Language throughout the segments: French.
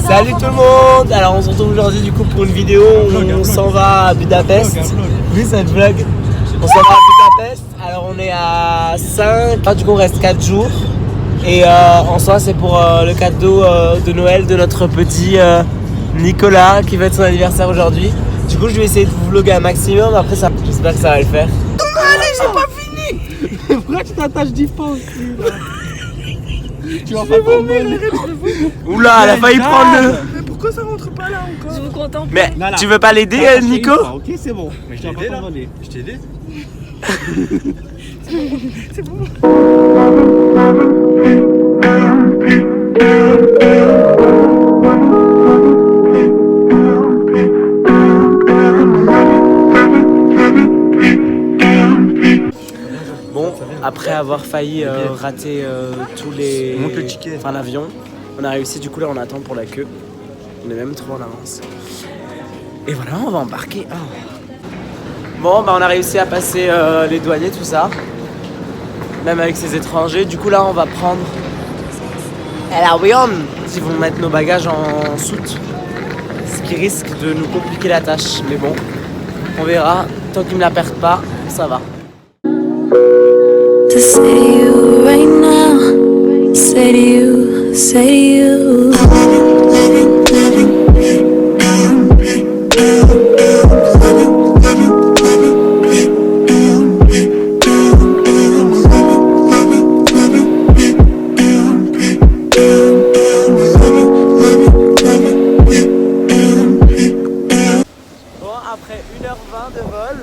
Salut tout le monde. Alors on se retrouve aujourd'hui du coup pour une vidéo. On s'en va à Budapest. Oui, c'est une vlog. On s'en va à Budapest. Alors on est à 5. Du coup on reste 4 jours. Et en soi c'est pour le cadeau de Noël de notre petit Nicolas qui va être son anniversaire aujourd'hui. Du coup je vais essayer de vous vlogger un maximum. Après ça, j'espère que ça va le faire. Allez, j'ai pas fini. Pourquoi tu t'attaches du fond aussi là? Tu vas pas tomber. Oula, elle a failli prendre le... Mais pourquoi ça rentre pas là encore? Je vous contemple. Mais tu veux pas l'aider Nico? Ok, c'est bon. Mais je t'ai aidé là. Je t'ai aidé. C'est bon. Bon, après avoir failli rater tous les... Monte le ticket. Enfin l'avion, on a réussi, du coup là on attend pour la queue. On est même trop en avance. Et voilà, on va embarquer. Oh. Bon, bah on a réussi à passer les douaniers, tout ça. Même avec ces étrangers. Du coup là on va prendre l'avion. Ils vont mettre nos bagages en soute. Ce qui risque de nous compliquer la tâche. Mais bon, on verra. Tant qu'ils me la perdent pas, ça va. To say to you right now, say to you. Bon, après 1h20 de vol,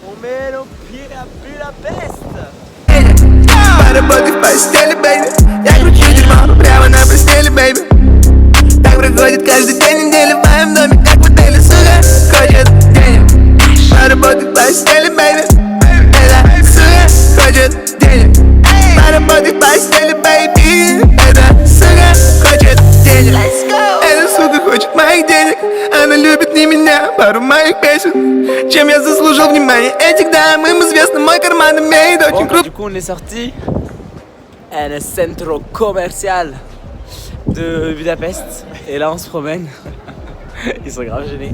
on met nos pieds à Budapest. Пара боги в постели, бэйби. Я кручу дерьмо прямо на постели, бэйби. Так проходит каждый день недели в моем доме, как в отеле, сука, хочет денег. Пара боги в постели, бэйби. Эта сука хочет денег. Пара боги в постели, бэйби. Эта сука хочет денег. Эта сука хочет моих денег. Она любит не меня, пару моих песен. Чем я заслужил внимание этих дам. Им известно, мой карман имеет очень крупный. Du coup on est sorti à le centro commercial de Budapest et là on se promène. Ils sont grave gênés.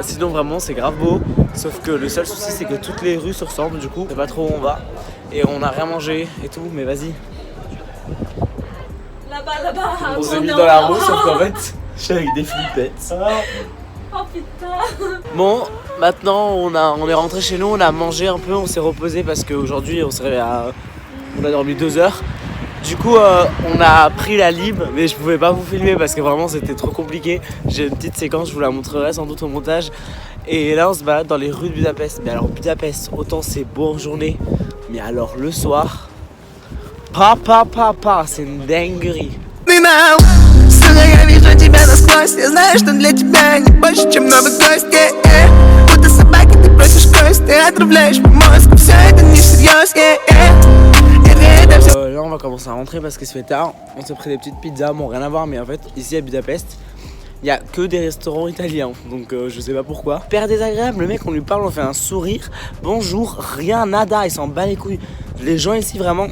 Sinon vraiment c'est grave beau. Sauf que le seul souci c'est que toutes les rues se ressemblent, du coup on sait pas trop où on va. Et on n'a rien mangé et tout, mais vas-y. Là-bas. On s'est mis dans la roue, sauf qu'en fait je suis avec des flippettes. Oh putain. Bon, maintenant on est rentré chez nous, on a mangé un peu, on s'est reposé parce qu'aujourd'hui on s'est réveillé on a dormi 2 heures. Du coup on a pris la lib, mais je pouvais pas vous filmer parce que vraiment c'était trop compliqué. J'ai une petite séquence, je vous la montrerai sans doute au montage. Et là on se balade dans les rues de Budapest. Mais alors Budapest, autant c'est beau en journée, mais alors le soir, c'est une dinguerie. Сука, я вижу тебя насквозь. Я знаю, что для тебя не больше, чем много гостей. Будто собаки ты просишь кость. Ты отравляешь мой мозг. Все это не всерьез. Là on va commencer à rentrer parce qu'il se fait tard. On s'est pris des petites pizzas, bon rien à voir, mais en fait ici à Budapest il n'y a que des restaurants italiens, donc je sais pas pourquoi. Père désagréable, le mec on lui parle, on fait un sourire, bonjour, rien, nada, il s'en bat les couilles. Les gens ici vraiment...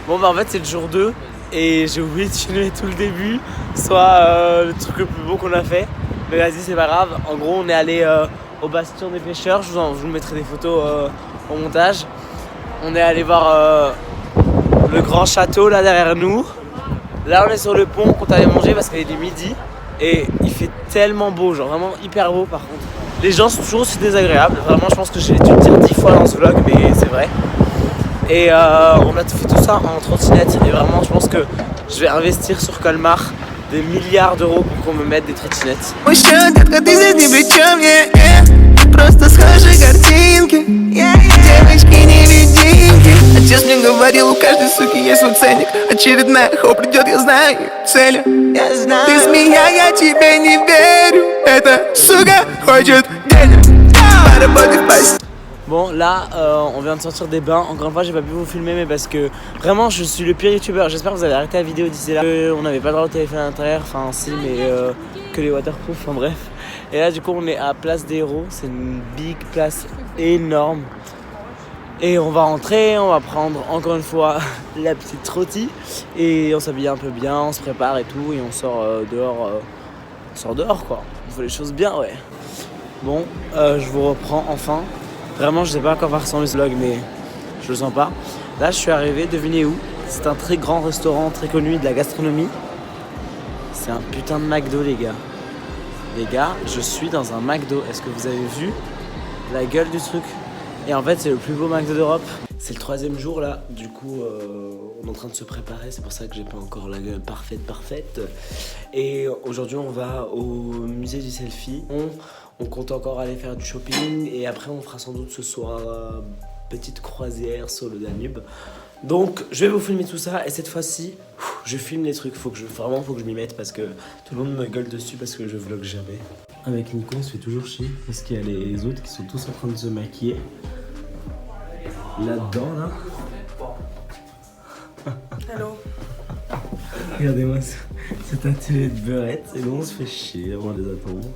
Bon bah en fait c'est le jour 2 et j'ai oublié de filmer tout le début, soit le truc le plus beau qu'on a fait. Mais vas-y c'est pas grave, en gros on est allé au bastion des pêcheurs, je vous mettrai des photos au montage. On est allé voir le grand château là derrière nous. Là on est sur le pont qu'on allait manger parce qu'il est du midi. Et il fait tellement beau, genre vraiment hyper beau par contre. Les gens sont toujours aussi désagréables. Vraiment je pense que j'ai dû le dire 10 fois dans ce vlog, mais c'est vrai. Et on a fait tout ça en trottinette. Et vraiment je pense que je vais investir sur Colmar des milliards d'euros pour qu'on me mette des trottinettes. Просто схожи картинки. Девочки-невидимки. Отец мне говорил, у каждой суки есть свой ценник. Очередная хоп придет, я знаю целью. Ты змея, я тебе не верю. Эта сука хочет денег. Поработай в постели. Bon là on vient de sortir des bains. Encore une fois j'ai pas pu vous filmer, mais parce que vraiment je suis le pire youtubeur. J'espère que vous avez arrêté la vidéo d'ici là. On n'avait pas le droit au téléphone à l'intérieur, enfin si, mais que les waterproof, enfin bref. Et là du coup on est à Place des Héros. C'est une big place énorme. Et on va rentrer, on va prendre encore une fois la petite rôtie et on s'habille un peu bien, on se prépare et tout et on sort dehors. On sort dehors quoi, on fait les choses bien ouais. Bon, je vous reprends enfin. Vraiment je sais pas à quoi va ressembler ce vlog mais je le sens pas. Là je suis arrivé, devinez où? C'est un très grand restaurant très connu de la gastronomie. C'est un putain de McDo les gars. Les gars, je suis dans un McDo. Est-ce que vous avez vu la gueule du truc? Et en fait c'est le plus beau McDo d'Europe. C'est le 3e jour là, du coup on est en train de se préparer, c'est pour ça que j'ai pas encore la gueule parfaite. Et aujourd'hui on va au musée du selfie. On compte encore aller faire du shopping et après on fera sans doute ce soir petite croisière sur le Danube. Donc je vais vous filmer tout ça et cette fois-ci je filme les trucs, faut que je m'y mette parce que tout le monde me gueule dessus parce que je vlog jamais. Avec Nico on se fait toujours chier parce qu'il y a les autres qui sont tous en train de se maquiller. Là-dedans là. Hello. Regardez-moi cette atelier de beurette et nous on se fait chier avant les attendre.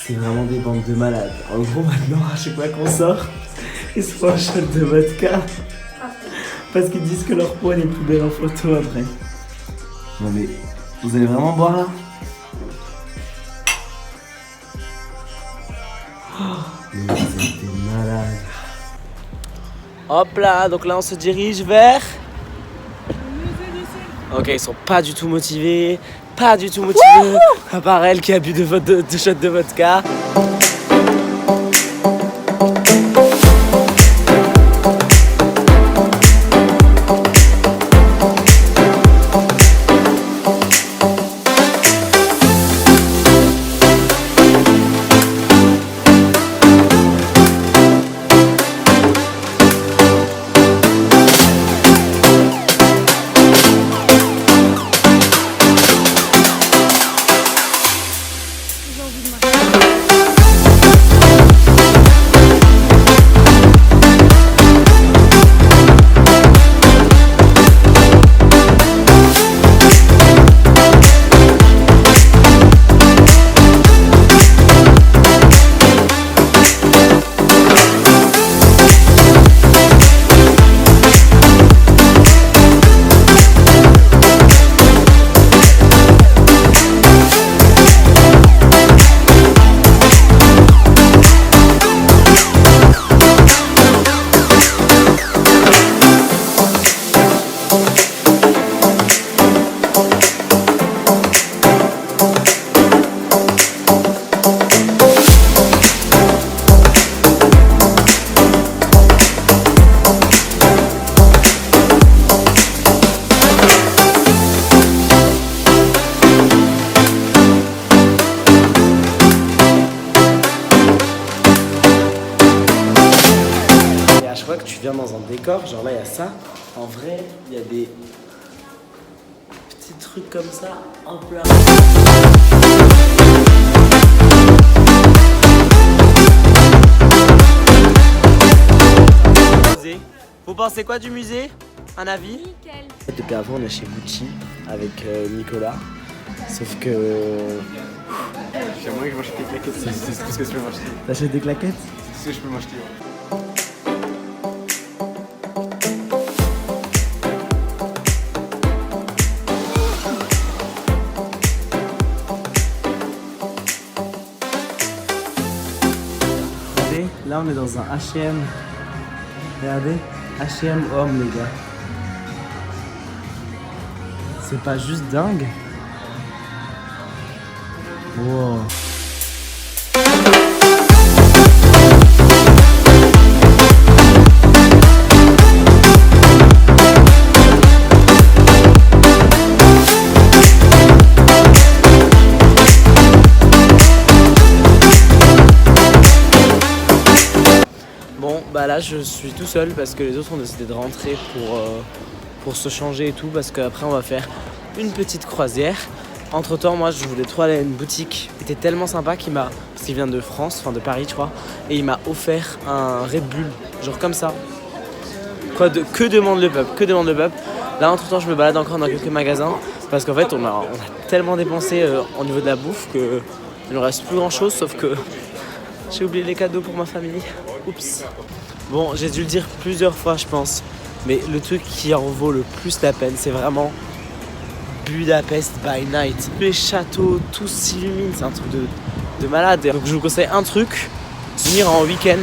C'est vraiment des bandes de malades. En gros maintenant à chaque fois qu'on sort, ils se font un shot de vodka. Parce qu'ils disent que leur peau elle est plus belle en photo après. Non mais vous allez vraiment boire là? Mais vous êtes des malades. Hop là, donc là on se dirige vers... Ok, ils sont pas du tout motivés. À part elle qui a bu de shots de vodka. Que tu viens dans un décor, genre là il y a ça, en vrai il y a des petits trucs comme ça, hop là. Vous pensez quoi du musée? Un avis? Nickel. Depuis avant on est chez Gucci avec Nicolas, sauf que... J'aimerais que je m'achète des claquettes, c'est tout ce que je peux m'acheter. T'achètes des claquettes? C'est ce que je peux m'acheter. Là on est dans un H&M. Regardez, H&M homme les gars. C'est pas juste dingue? Wow. Bon bah là je suis tout seul parce que les autres ont décidé de rentrer pour se changer et tout parce qu'après on va faire une petite croisière. Entre temps moi je voulais trop aller à une boutique qui était tellement sympa parce qu'il vient de France, enfin de Paris je crois, et il m'a offert un Red Bull, genre comme ça. Que demande le peuple, Là entre temps je me balade encore dans quelques magasins parce qu'en fait on a tellement dépensé au niveau de la bouffe qu'il ne reste plus grand chose sauf que j'ai oublié les cadeaux pour ma famille. Oups. Bon, j'ai dû le dire plusieurs fois, je pense. Mais le truc qui en vaut le plus la peine, c'est vraiment Budapest by night. Les châteaux, tout s'illumine, c'est un truc de malade. Donc je vous conseille un truc, venir en week-end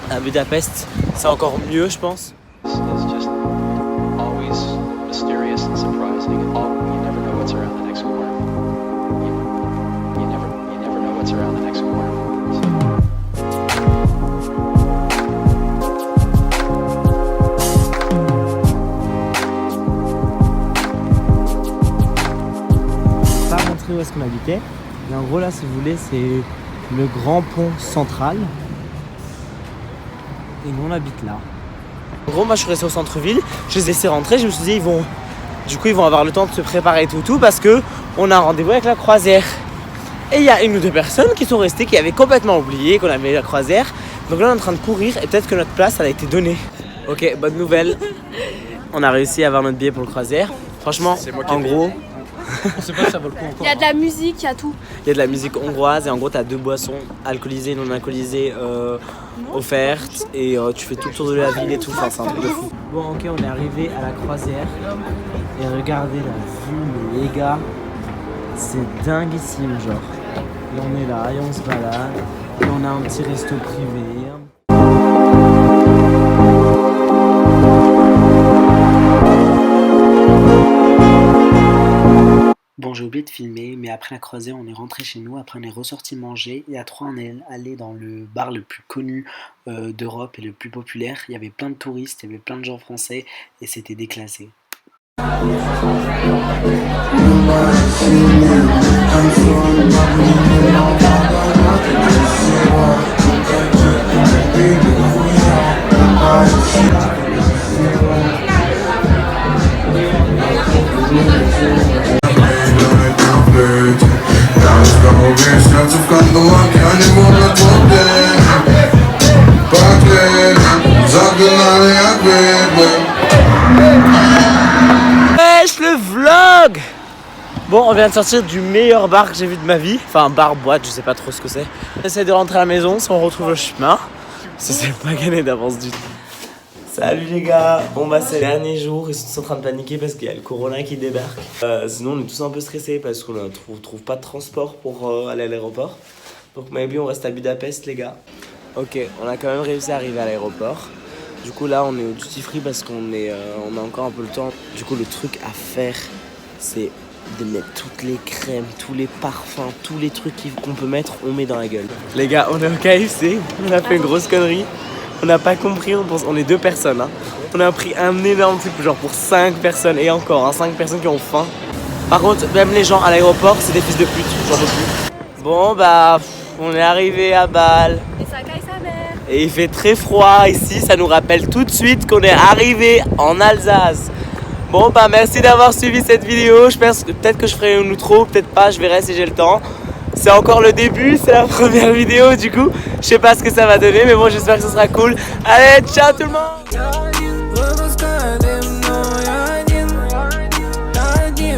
à Budapest, c'est encore mieux, je pense. It's just always mysterious and surprising. You never know what's around the next corner. You never know what's around the next corner. Pas montrer où est-ce qu'on habitait, mais en gros là, si vous voulez, c'est le grand pont central. Et nous on habite là. En gros, moi je suis resté au centre-ville, je les ai laissés rentrer, je me suis dit ils vont avoir le temps de se préparer et tout parce que on a un rendez-vous avec la croisière. Et il y a une ou deux personnes qui sont restées, qui avaient complètement oublié qu'on avait la croisière. Donc là on est en train de courir et peut-être que notre place elle a été donnée. Ok, bonne nouvelle. On a réussi à avoir notre billet pour le croisière. Franchement, en gros, On sait pas si ça vaut le coup encore. Il y a de la musique, il y a tout. il y a de la musique hongroise et en gros t'as 2 boissons, alcoolisées et non alcoolisées offertes et tu fais tout le tour de la ville et tout, enfin c'est un truc de fou. Bon ok, on est arrivé à la croisière et regardez la vue, mais les gars, c'est dinguissime genre. Et on est là et on se balade et on a un petit resto privé. Bon, j'ai oublié de filmer, mais après la croisière, on est rentré chez nous. Après, on est ressorti manger. Et à 3, on est allé dans le bar le plus connu d'Europe et le plus populaire. Il y avait plein de touristes, il y avait plein de gens français et c'était déclassé. Wesh le vlog! Bon, on vient de sortir du meilleur bar que j'ai vu de ma vie. Enfin, bar, boîte, je sais pas trop ce que c'est. On essaie de rentrer à la maison si on retrouve le chemin. Ça c'est pas gagné d'avance du tout. Salut les gars! Bon bah c'est le dernier jour, ils sont en train de paniquer parce qu'il y a le corona qui débarque. Sinon on est tous un peu stressés parce qu'on ne trouve pas de transport pour aller à l'aéroport. Donc maybe on reste à Budapest les gars. Ok, on a quand même réussi à arriver à l'aéroport. Du coup là on est au duty free parce qu'on a encore un peu le temps. Du coup le truc à faire c'est de mettre toutes les crèmes, tous les parfums, tous les trucs qu'on peut mettre, on met dans la gueule. Les gars, on est au KFC, on a fait une grosse connerie. On n'a pas compris, on est 2 personnes. Hein. On a pris un énorme truc genre pour 5 personnes et encore, hein, 5 personnes qui ont faim. Par contre, même les gens à l'aéroport, c'est des fils de pute, j'en peux plus. Bon bah, on est arrivé à Bâle. Et ça caille sa mère. Et il fait très froid ici, ça nous rappelle tout de suite qu'on est arrivé en Alsace. Bon bah merci d'avoir suivi cette vidéo, je pense que peut-être que je ferai une outro, peut-être pas, je verrai si j'ai le temps. C'est encore le début, c'est la première vidéo du coup, je sais pas ce que ça va donner mais bon j'espère que ce sera cool. Allez, ciao tout le monde!